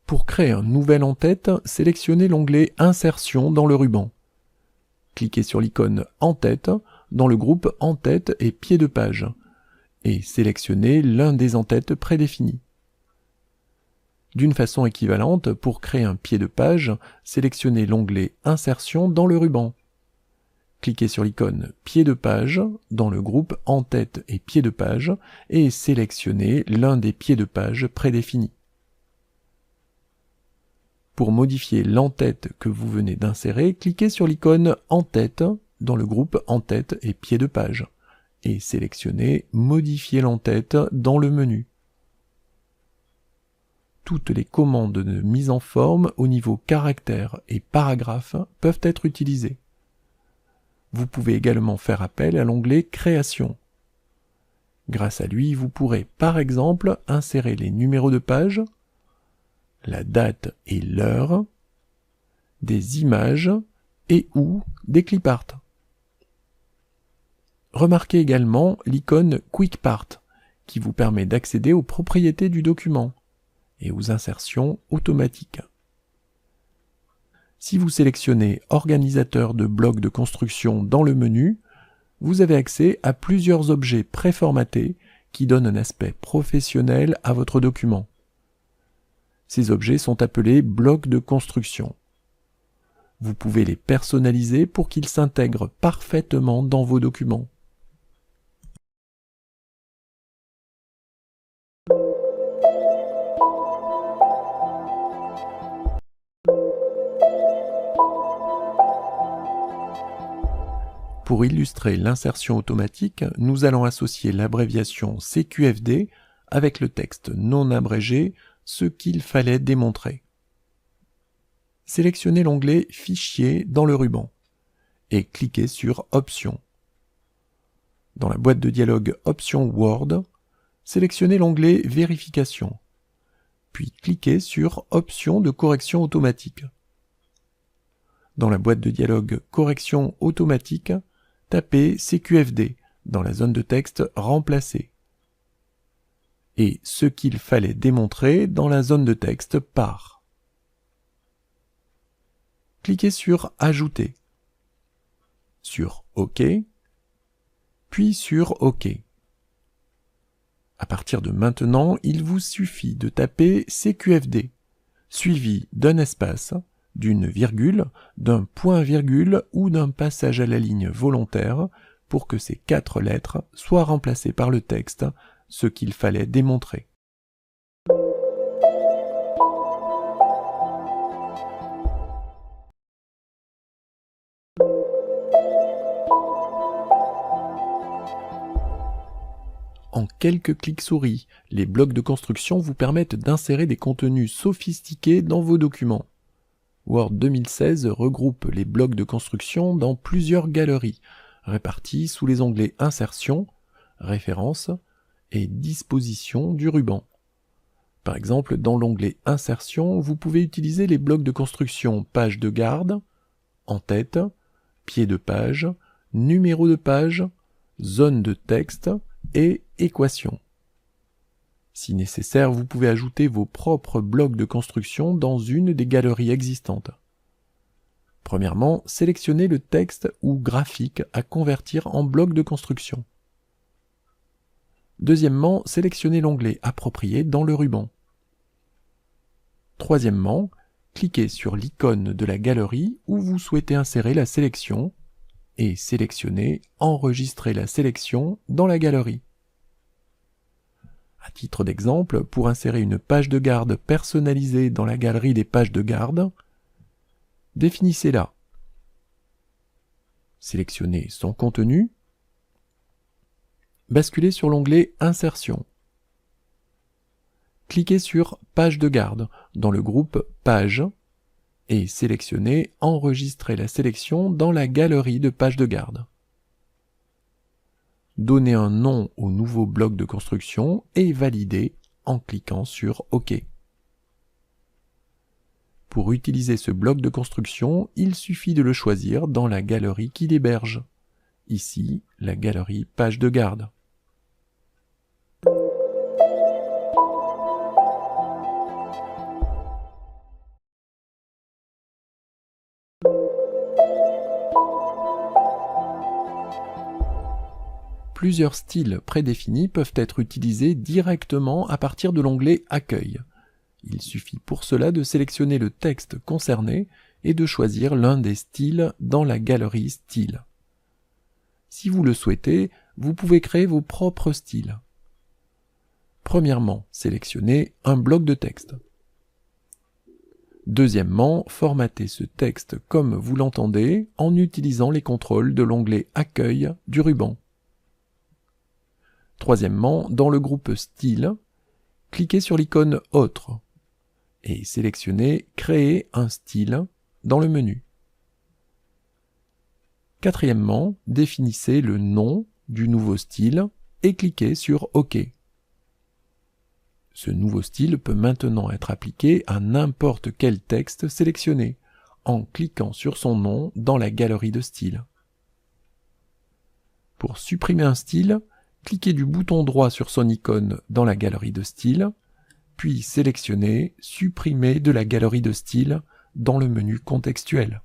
Pour créer un nouvel en-tête, sélectionnez l'onglet Insertion dans le ruban. Cliquez sur l'icône En-tête dans le groupe En-tête et pied de page et sélectionnez l'un des en-têtes prédéfinis. D'une façon équivalente, pour créer un pied de page, sélectionnez l'onglet Insertion dans le ruban. Cliquez sur l'icône Pied de page dans le groupe En-tête et pied de page et sélectionnez l'un des pieds de page prédéfinis. Pour modifier l'en-tête que vous venez d'insérer, cliquez sur l'icône En-tête dans le groupe En-tête et pied de page et sélectionnez Modifier l'en-tête dans le menu. Toutes les commandes de mise en forme au niveau caractère et paragraphe peuvent être utilisées. Vous pouvez également faire appel à l'onglet Création. Grâce à lui, vous pourrez par exemple insérer les numéros de page, la date et l'heure, des images et ou des clip art. Remarquez également l'icône Quick Part qui vous permet d'accéder aux propriétés du document et aux insertions automatiques. Si vous sélectionnez Organisateur de blocs de construction dans le menu, vous avez accès à plusieurs objets préformatés qui donnent un aspect professionnel à votre document. Ces objets sont appelés blocs de construction. Vous pouvez les personnaliser pour qu'ils s'intègrent parfaitement dans vos documents. Pour illustrer l'insertion automatique, nous allons associer l'abréviation CQFD avec le texte non abrégé « Ce qu'il fallait démontrer ». Sélectionnez l'onglet « Fichier » dans le ruban et cliquez sur « Options ». Dans la boîte de dialogue « Options Word », sélectionnez l'onglet « Vérification », puis cliquez sur « Options de correction automatique ». Dans la boîte de dialogue « Correction automatique », tapez CQFD dans la zone de texte « Remplacer » et « Ce qu'il fallait démontrer » dans la zone de texte « Par ». Cliquez sur « Ajouter », sur « OK », puis sur « OK ». À partir de maintenant, il vous suffit de taper CQFD, suivi d'un espace, d'une virgule, d'un point-virgule ou d'un passage à la ligne volontaire pour que ces 4 lettres soient remplacées par le texte « Ce qu'il fallait démontrer ». En quelques clics souris, les blocs de construction vous permettent d'insérer des contenus sophistiqués dans vos documents. Word 2016 regroupe les blocs de construction dans plusieurs galeries, réparties sous les onglets Insertion, Références et Disposition du ruban. Par exemple, dans l'onglet Insertion, vous pouvez utiliser les blocs de construction Page de garde, En-tête, Pied de page, Numéro de page, Zone de texte et Équation. Si nécessaire, vous pouvez ajouter vos propres blocs de construction dans une des galeries existantes. Premièrement, sélectionnez le texte ou graphique à convertir en bloc de construction. Deuxièmement, sélectionnez l'onglet approprié dans le ruban. Troisièmement, cliquez sur l'icône de la galerie où vous souhaitez insérer la sélection et sélectionnez « Enregistrer la sélection dans la galerie ». À titre d'exemple, pour insérer une page de garde personnalisée dans la galerie des pages de garde, définissez-la. Sélectionnez son contenu, basculez sur l'onglet Insertion. Cliquez sur Page de garde dans le groupe Pages et sélectionnez Enregistrer la sélection dans la galerie de pages de garde. Donnez un nom au nouveau bloc de construction et validez en cliquant sur OK. Pour utiliser ce bloc de construction, il suffit de le choisir dans la galerie qui l'héberge. Ici, la galerie Page de garde. Plusieurs styles prédéfinis peuvent être utilisés directement à partir de l'onglet Accueil. Il suffit pour cela de sélectionner le texte concerné et de choisir l'un des styles dans la galerie Styles. Si vous le souhaitez, vous pouvez créer vos propres styles. Premièrement, sélectionnez un bloc de texte. Deuxièmement, formatez ce texte comme vous l'entendez en utilisant les contrôles de l'onglet Accueil du ruban. Troisièmement, dans le groupe Style, cliquez sur l'icône Autre et sélectionnez Créer un style dans le menu. Quatrièmement, définissez le nom du nouveau style et cliquez sur OK. Ce nouveau style peut maintenant être appliqué à n'importe quel texte sélectionné en cliquant sur son nom dans la galerie de styles. Pour supprimer un style, cliquez du bouton droit sur son icône dans la galerie de styles, puis sélectionnez Supprimer de la galerie de styles dans le menu contextuel.